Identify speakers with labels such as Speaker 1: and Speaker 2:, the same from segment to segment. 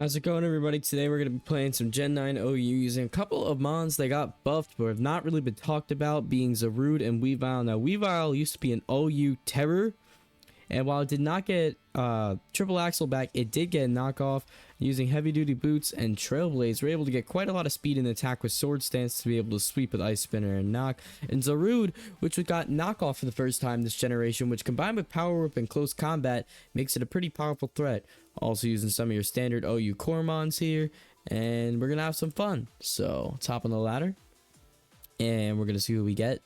Speaker 1: How's it going, everybody? Today we're going to be playing some Gen 9 OU using a couple of mons that got buffed but have not really been talked about, being Zarude and Weavile. Now, Weavile used to be an OU terror, and while it did not get triple axle back, it did get a knockoff. Using heavy duty boots and Trailblaze, we're able to get quite a lot of speed in attack with sword stance to be able to sweep with Ice Spinner and knock. And Zarude, which we got knockoff for the first time this generation, which combined with power whip and close combat makes it a pretty powerful threat. Also using some of your standard OU core mons here, and we're gonna have some fun. So let's hop on the ladder and we're gonna see what we get.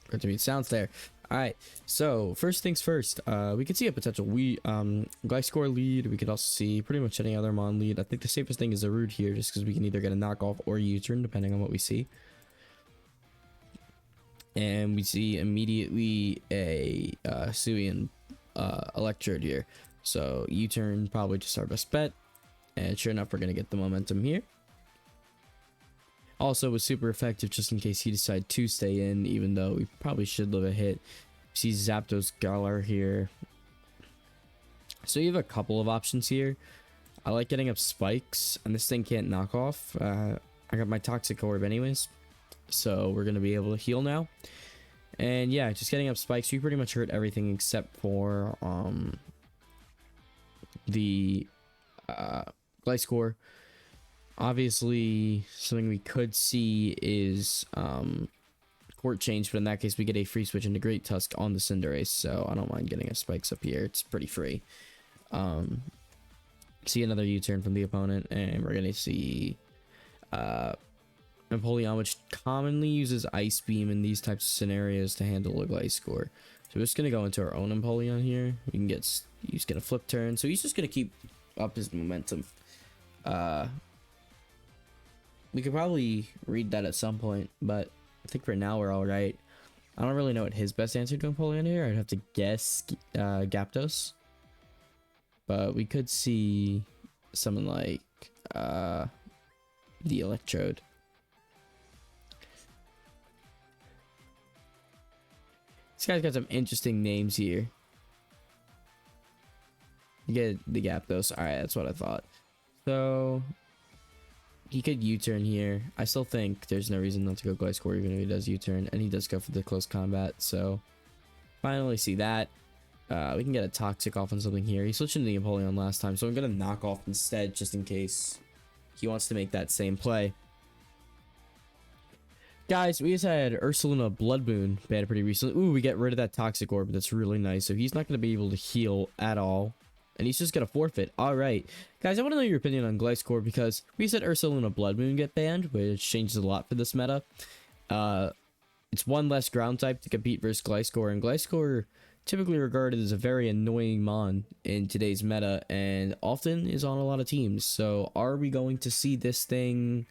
Speaker 1: Good to me, it sounds there. All right, so first things first, we can see a potential Gliscor lead. We could also see pretty much any other mon lead. I think the safest thing is a Zarude here, just because we can either get a knockoff or a U-turn depending on what we see. And we see immediately a Suian Electrode here, so U-turn probably just our best bet. And sure enough, we're gonna get the momentum here. Also was super effective just in case he decided to stay in, even though we probably should live a hit. See Zapdos Galar here. So you have a couple of options here. I like getting up spikes, and this thing can't knock off. I got my Toxic Orb anyways, so we're going to be able to heal now. And yeah, just getting up spikes, you pretty much hurt everything except for the Gliscor. Obviously, something we could see is court change, but in that case, we get a free switch into Great Tusk on the Cinderace, so I don't mind getting a spikes up here. It's pretty free. See another U-turn from the opponent, and we're gonna see Empoleon, which commonly uses Ice Beam in these types of scenarios to handle a Gliscor. So we're just gonna go into our own Empoleon here. We can he's gonna flip turn, so he's just gonna keep up his momentum. We could probably read that at some point, but I think for now we're all right. I don't really know what his best answer to Empoleon here. I'd have to guess Gyapdos, but we could see something like the Electrode. This guy's got some interesting names here. You get the Gyapdos. All right, that's what I thought. So he could U-turn here. I still think there's no reason not to go Gliscor even if he does U-turn, and he does go for the close combat, so finally see that. We can get a Toxic off on something here. He switched into the Empoleon last time, so I'm gonna knock off instead just in case he wants to make that same play. Guys, we just had Ursaluna Blood Moon banned pretty recently. Ooh, we get rid of that Toxic Orb. That's really nice. So he's not going to be able to heal at all, and he's just going to forfeit. All right. Guys, I want to know your opinion on Gliscor, because we said Ursaluna Blood Moon get banned, which changes a lot for this meta. It's one less ground type to compete versus Gliscor, and Gliscor typically regarded as a very annoying mon in today's meta and often is on a lot of teams. So are we going to see this thing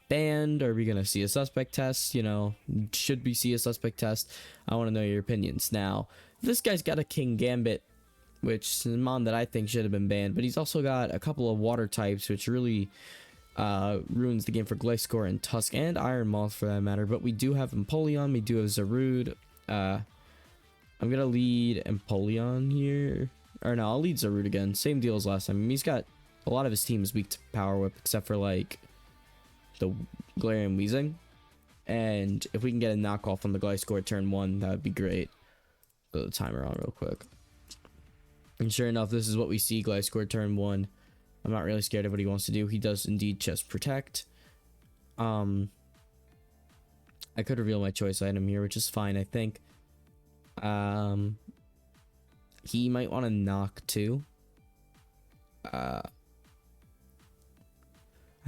Speaker 1: banned? Are we going to see a suspect test? You know, should we see a suspect test? I want to know your opinions. Now, this guy's got a King Gambit, which is a mon that I think should have been banned, but he's also got a couple of water types, which really ruins the game for Gliscor and Tusk and Iron Moth for that matter. But we do have Empoleon, we do have Zarude. I'm gonna lead Empoleon here, or no, I'll lead Zarude again. Same deal as last time. I mean, he's got a lot of his team is weak to Power Whip, except for like the Galarian Weezing. And if we can get a knockoff on the Gliscor turn 1, that would be great. Put the timer on real quick. And sure enough, this is what we see. Gliscor turn 1. I'm not really scared of what he wants to do. He does indeed just protect. I could reveal my choice item here, which is fine, I think. He might want to knock too. I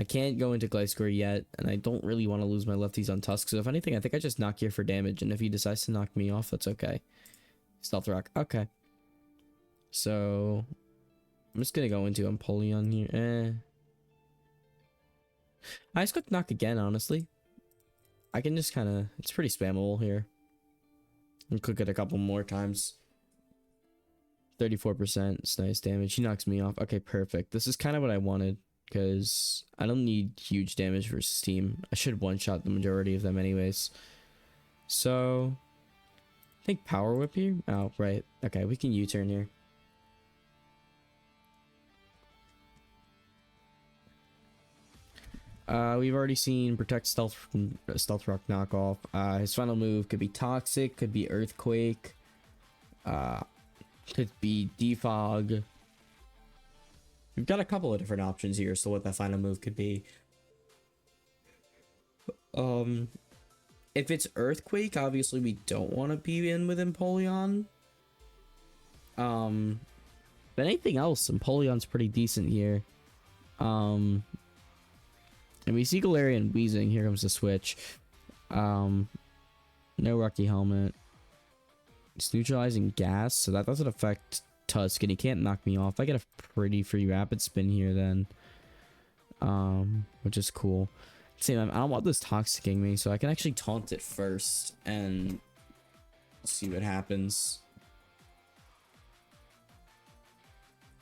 Speaker 1: can't go into Gliscor yet, and I don't really want to lose my lefties on Tusk, so if anything, I think I just knock here for damage, and if he decides to knock me off, that's okay. Stealth Rock, okay. So I'm just gonna go into Empoleon here. I just click knock again, honestly. I can just kind of, it's pretty spammable here. And click it a couple more times. 34%, it's nice damage. He knocks me off. Okay, perfect. This is kind of what I wanted, because I don't need huge damage versus team. I should one-shot the majority of them anyways. So I think Power Whip here. Oh, right. Okay, we can U-turn here. We've already seen Protect Stealth from Stealth Rock knockoff. His final move could be Toxic, could be Earthquake, could be Defog. We've got a couple of different options here, so what that final move could be. If it's Earthquake, obviously we don't want to be in with Empoleon. But anything else, Empoleon's pretty decent here. And we see Galarian Weezing. Here comes the switch. No Rocky Helmet. It's neutralizing gas, so that doesn't affect Tusk, and he can't knock me off. I get a pretty free rapid spin here then. Which is cool. Same time, I don't want this toxicking me, so I can actually taunt it first and see what happens.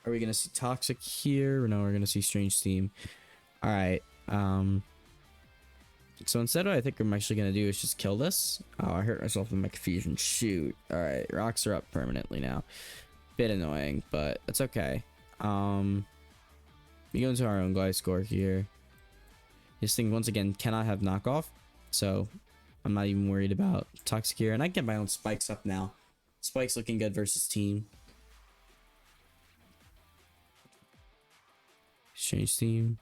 Speaker 1: Are we gonna see Toxic here? Or no, we're gonna see Strange Steam. Alright. So instead what I think I'm actually gonna do is just kill this. Oh, I hurt myself in my confusion. Shoot. Alright, rocks are up permanently now. Bit annoying, but it's okay. We go into our own Gliscor here. This thing once again cannot have knockoff, so I'm not even worried about Toxic here. And I get my own spikes up now. Spikes looking good versus team. Change team.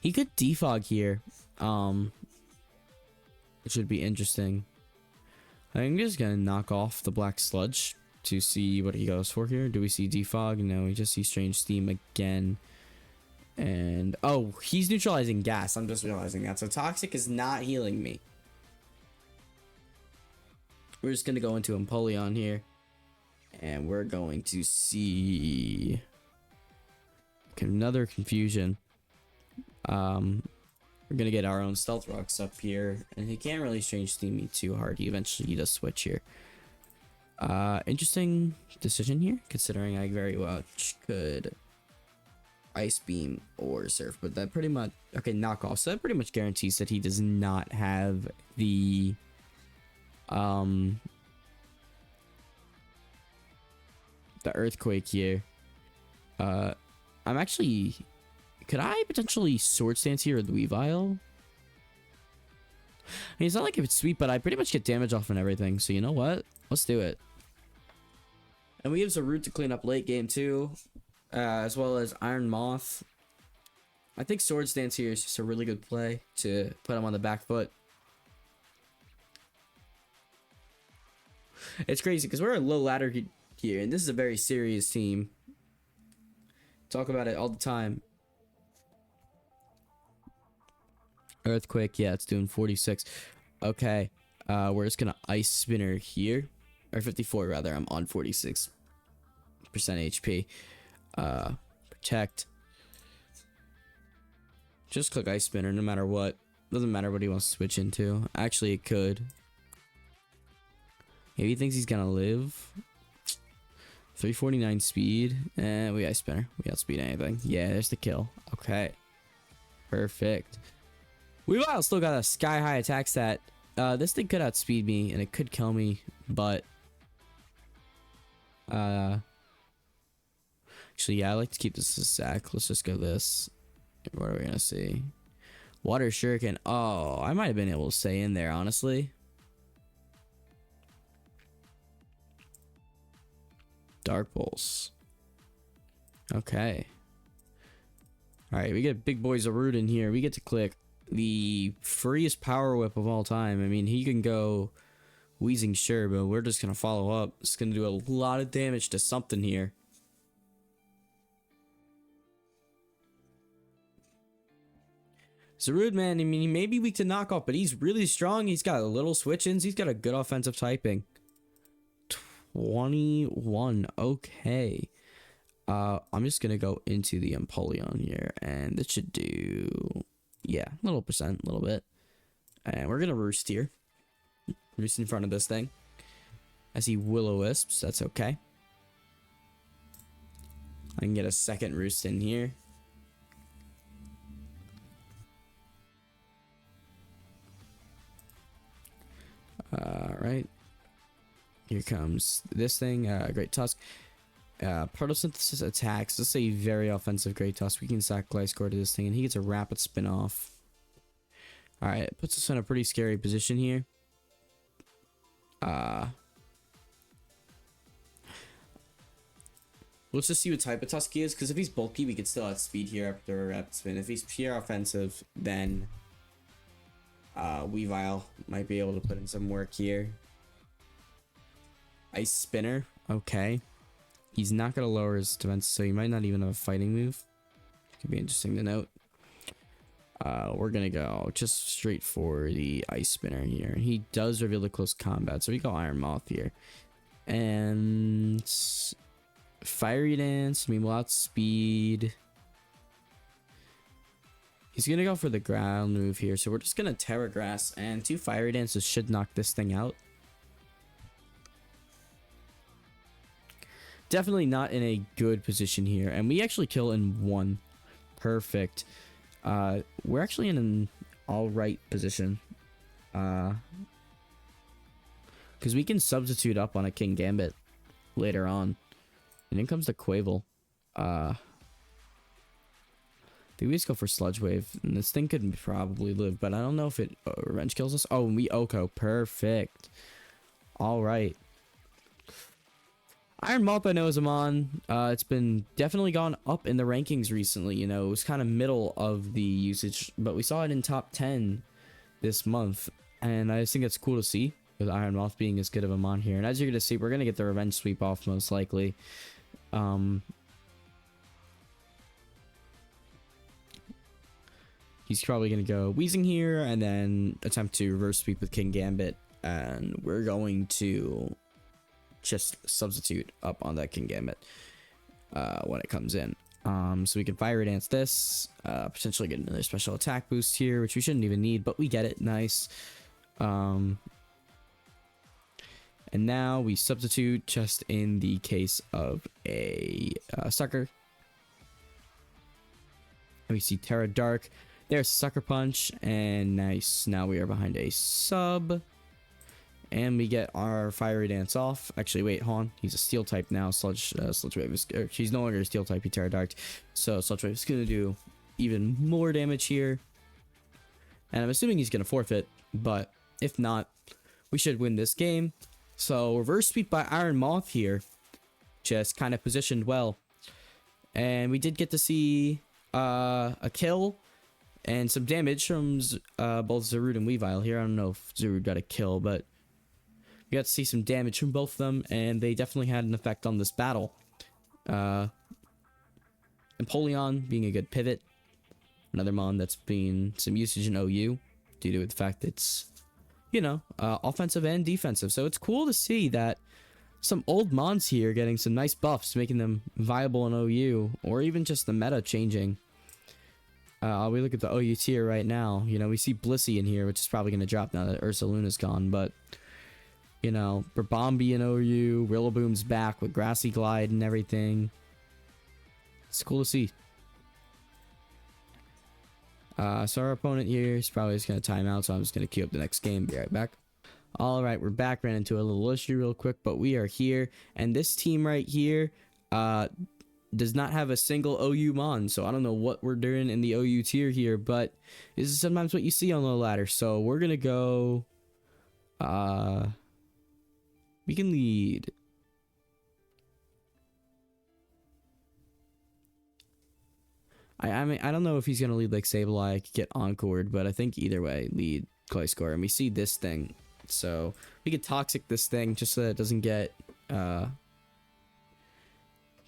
Speaker 1: He could defog here. It should be interesting. I'm just gonna knock off the Black Sludge to see what he goes for here. Do we see defog? No, we just see Strange Steam again. And oh, he's neutralizing gas. I'm just realizing that. So Toxic is not healing me. We're just gonna go into Empoleon here, and we're going to see another confusion. We're gonna get our own Stealth Rocks up here, and he can't really Strange Steam me too hard. He eventually does switch here. Interesting decision here, considering I very much could Ice Beam or Surf, but that pretty much knock off. So that pretty much guarantees that he does not have the Earthquake here. I'm actually, could I potentially Sword Stance here with Weavile? I mean, it's not like if it's sweet, but I pretty much get damage off and everything. So you know what? Let's do it. And we have a route to clean up late game too, as well as Iron Moth. I think Sword Stance here is just a really good play to put him on the back foot. It's crazy because we're a low ladder here, and this is a very serious team. Talk about it all the time. Earthquake, yeah, it's doing 46. Okay, we're just gonna Ice Spinner here, or 54 rather. I'm on 46% HP. Protect. Just click Ice Spinner no matter what. Doesn't matter what he wants to switch into. Actually, it could. Maybe he thinks he's gonna live. 349 speed. And we Ice Spinner. We outspeed anything. Yeah, there's the kill. Okay. Perfect. Weavile still got a sky high attack stat. This thing could outspeed me and it could kill me, but actually, yeah, I like to keep this as a sack. Let's just go this. What are we gonna see? Water Shuriken. Oh, I might have been able to stay in there, honestly. Dark Pulse. Okay. Alright, we get Big Boy Zarude in here. We get to click the freest Power Whip of all time. I mean, he can go Weezing, sure, but we're just gonna follow up. It's gonna do a lot of damage to something here. Zarude, man, I mean, he may be weak to knockoff, but he's really strong. He's got little switch-ins. He's got a good offensive typing. 21. Okay. I'm just gonna go into the Empoleon here, and this should do, yeah, a little bit. And we're gonna Roost here. Roost in front of this thing. I see Will-O-Wisps. That's okay. I can get a second Roost in here. right. Here comes this thing. Great Tusk. Photosynthesis attacks. This is a very offensive Great Tusk. We can sack Gliscor to this thing, and he gets a rapid spin off. Alright, it puts us in a pretty scary position here. Let's just see what type of Tusk he is, because if he's bulky, we could still have speed here after a rapid spin. If he's pure offensive, then Weavile might be able to put in some work here. Ice Spinner, okay. He's not going to lower his defense, so he might not even have a fighting move. Could be interesting to note. We're going to go just straight for the Ice Spinner here. He does reveal the close combat, so we go Iron Moth here. And Fiery Dance, I mean, we'll outspeed. He's going to go for the ground move here, so we're just going to Terra Grass, and 2 Fiery Dances should knock this thing out. Definitely not in a good position here, and we actually kill in 1. Perfect. We're actually in an alright position. Because we can substitute up on a King Gambit later on. And then comes the Quavel. I think we just go for Sludge Wave. And this thing could probably live, but I don't know if it Revenge kills us. Oh, and we Oko. Perfect. Alright. Iron Moth, I know, is a mon. It's been definitely gone up in the rankings recently. You know, it was kind of middle of the usage, but we saw it in top 10 this month, and I just think it's cool to see with Iron Moth being as good of a mon here. And as you're gonna see, we're gonna get the Revenge Sweep off most likely. He's probably gonna go Wheezing here, and then attempt to reverse sweep with King Gambit, and we're going to just substitute up on that King Gambit when it comes in. So we can Fire Dance this, potentially get another special attack boost here, which we shouldn't even need, but we get it. Nice. And now we substitute just in the case of a Sucker. And we see Terra Dark. There's Sucker Punch, and nice. Now we are behind a sub. And we get our Fiery Dance off. Actually, wait, hold on. He's a Steel type now. Sludge Wave is... She's no longer a Steel type. He Terra Darked. So Sludge Wave is going to do even more damage here. And I'm assuming he's going to forfeit. But if not, we should win this game. So Reverse Sweep by Iron Moth here. Just kind of positioned well. And we did get to see a kill and some damage from both Zarude and Weavile here. I don't know if Zarude got a kill, but... we got to see some damage from both of them, and they definitely had an effect on this battle. Empoleon being a good pivot. Another mon that's been some usage in OU due to the fact that it's, you know, offensive and defensive. So it's cool to see that some old mons here getting some nice buffs, making them viable in OU, or even just the meta changing. We look at the OU tier right now. You know, we see Blissey in here, which is probably going to drop now that Ursaluna's gone, but... you know, Brabombi and OU, Rillaboom's back with Grassy Glide and everything. It's cool to see. So our opponent here is probably just going to time out, so I'm just going to queue up the next game. Be right back. Alright, we're back. Ran into a little issue real quick, but we are here. And this team right here does not have a single OU mon, so I don't know what we're doing in the OU tier here, but this is sometimes what you see on the ladder. So we're going to go... we can lead. I mean, I don't know if he's going to lead like Sableye, get Encored, but I think either way, lead Gliscor. And we see this thing. So we could Toxic this thing just so that it doesn't get... and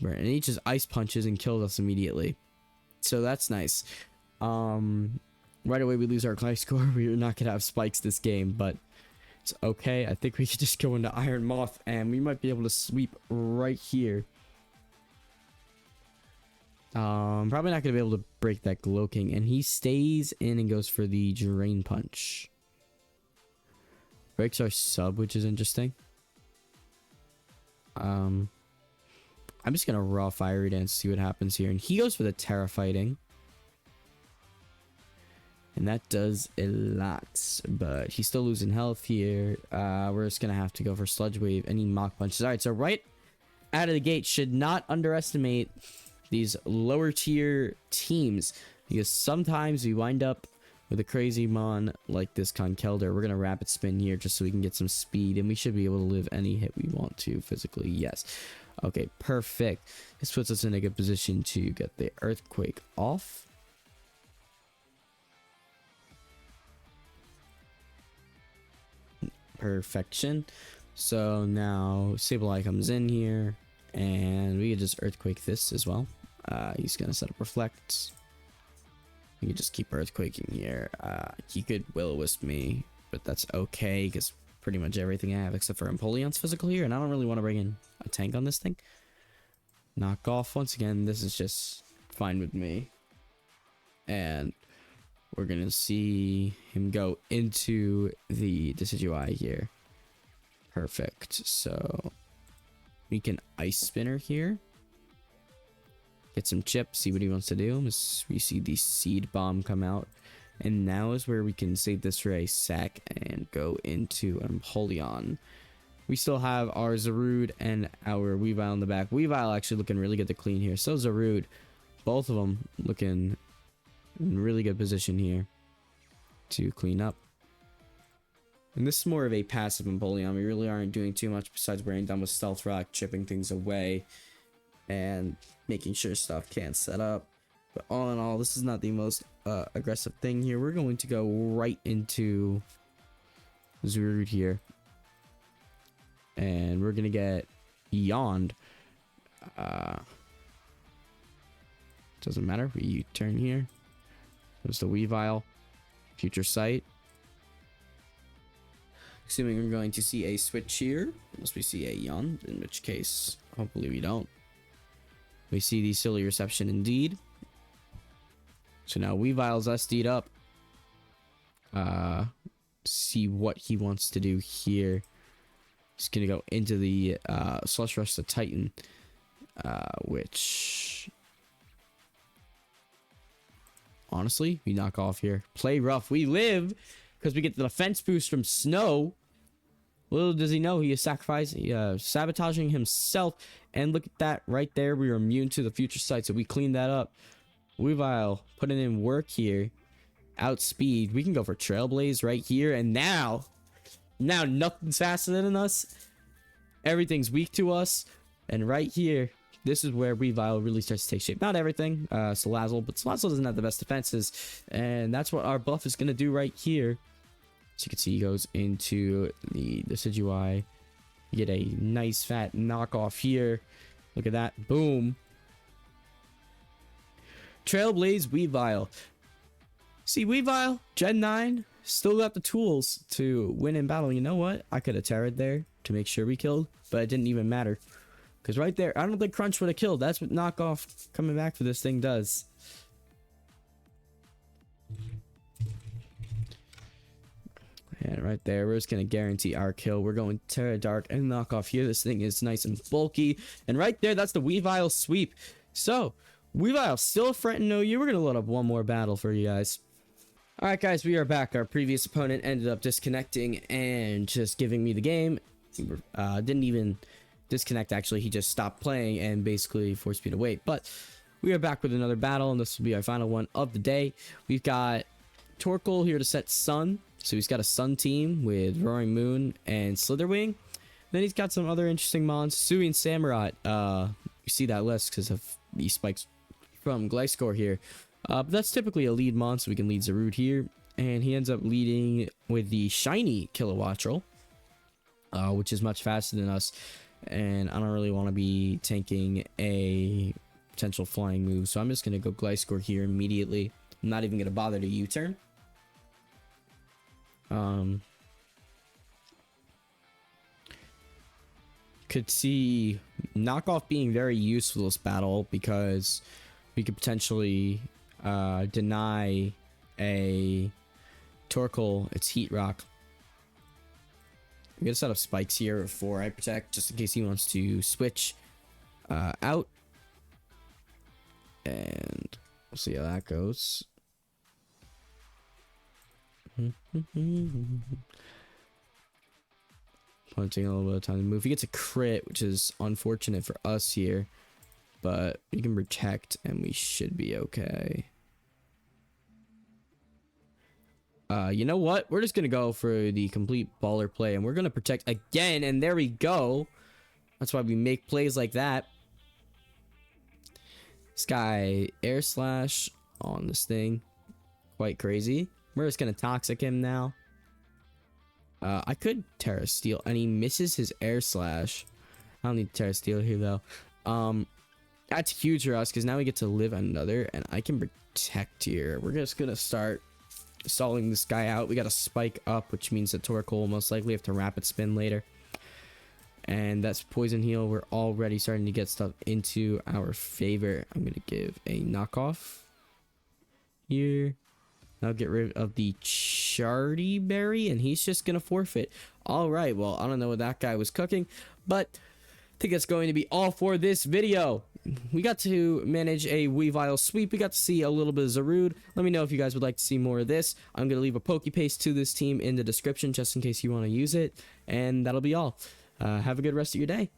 Speaker 1: he just Ice Punches and kills us immediately. So that's nice. Right away we lose our Gliscor. We're not going to have spikes this game, but... it's okay. I think we could just go into Iron Moth and we might be able to sweep right here. Probably not going to be able to break that Glow-King, and he stays in and goes for the Drain Punch. Breaks our sub, which is interesting. I'm just going to raw Fiery Dance, see what happens here. And he goes for the Terra Fighting. and that does a lot. But he's still losing health here. We're just gonna have to go for Sludge Wave. Any Mach Punches. All right, so right out of the gate, should not underestimate these lower tier teams, because sometimes we wind up with a crazy mon like this Conkeldurr. We're gonna rapid spin here just so we can get some speed, and we should be able to live any hit we want to physically. Yes. Okay, perfect. This puts us in a good position to get the Earthquake off. Perfection. So now Sableye comes in here, and we can just Earthquake this as well. He's gonna set up Reflect. We can just keep Earthquaking here. He could Will-O-Wisp me, but that's okay, because pretty much everything I have except for Empoleon's physical here, and I don't really want to bring in a tank on this thing. Knock off once again. This is just fine with me. And we're going to see him go into the Decidueye here. Perfect. So we can Ice Spinner here. Get some chips, see what he wants to do. We see the Seed Bomb come out. And now is where we can save this for a sec and go into Empoleon. We still have our Zarude and our Weavile in the back. Weavile actually looking really good to clean here. So Zarude. Both of them looking in really good position here to clean up. And this is more of a passive Empoleon. We really aren't doing too much besides wearing down with Stealth Rock, chipping things away, and making sure stuff can't set up. But all in all, this is not the most aggressive thing here. We're going to go right into Zarude here. And we're going to get Yawned. Doesn't matter. We turn here. There's the Weavile. Future Sight. Assuming we're going to see a switch here. Unless we see a Yawned. In which case, hopefully we don't. We see the Silly Reception indeed. So now Weavile's SD'd up. See what he wants to do here. He's gonna go into the Slush Rush to Titan, which honestly we knock off here. Play rough. We live because we get the defense boost from Snow. Little does he know he is sabotaging himself. And look at that right there. We are immune to the Future Sight, so we cleaned that up. Weavile putting in work here. Outspeed. We can go for Trailblaze right here. And now nothing's faster than us. Everything's weak to us. And right here, this is where Weavile really starts to take shape. Not everything. Salazzle, but Salazzle doesn't have the best defenses. And that's what our buff is going to do right here. So you can see he goes into the Decidueye. You get a nice fat knockoff here. Look at that. Boom. Trailblaze Weavile. See, Weavile, Gen 9, still got the tools to win in battle. You know what? I could have Terra'd there to make sure we killed, but it didn't even matter. Because right there, I don't think Crunch would have killed. That's what knockoff coming back for this thing does. And right there, we're just going to guarantee our kill. We're going Terra Dark and knockoff here. This thing is nice and bulky. And right there, that's the Weavile sweep. So, Weavile still fronting OU. We're going to load up one more battle for you guys. Alright guys, we are back. Our previous opponent ended up disconnecting and just giving me the game. Didn't even disconnect actually. He just stopped playing and basically forced me to wait. But we are back with another battle, and this will be our final one of the day. We've got Torkoal here to set Sun. So he's got a Sun team with Roaring Moon and Slitherwing. Then he's got some other interesting mons. Sui and Samurott. You see that list because of these spikes from Gliscor here. But that's typically a lead mon, so we can lead Zarude here. And he ends up leading with the shiny Kilowattrel, which is much faster than us. And I don't really want to be tanking a potential flying move, so I'm just going to go Gliscor here immediately. I'm not even going to bother to U-turn. Could see knockoff being very useful this battle because we could potentially deny a Torkoal its Heat Rock. I'm gonna set up spikes here for Hyper Protect just in case he wants to switch out, and we'll see how that goes. Taking a little bit of time to move. He gets a crit, which is unfortunate for us here, but we can protect and we should be okay. You know what? We're just gonna go for the complete baller play, and we're gonna protect again, and there we go. That's why we make plays like that. This guy air slash on this thing, quite crazy. We're just gonna toxic him now. I could Terra Steel, and he misses his air slash. I don't need Terra Steel here though. That's huge for us because now we get to live another, and I can protect here. We're just gonna start stalling this guy out. We got to spike up, which means that Torkoal will most likely have to rapid spin later. And that's poison heal. We're already starting to get stuff into our favor. I'm gonna give a knockoff here. I'll get rid of the Chardy Berry, and he's just gonna forfeit. All right, well, I don't know what that guy was cooking, but I think that's going to be all for this video. We got to manage a Weavile sweep. We got to see a little bit of Zarude. Let me know if you guys would like to see more of this. I'm gonna leave a Pokepaste to this team in the description just in case you want to use it, and that'll be all. Have a good rest of your day.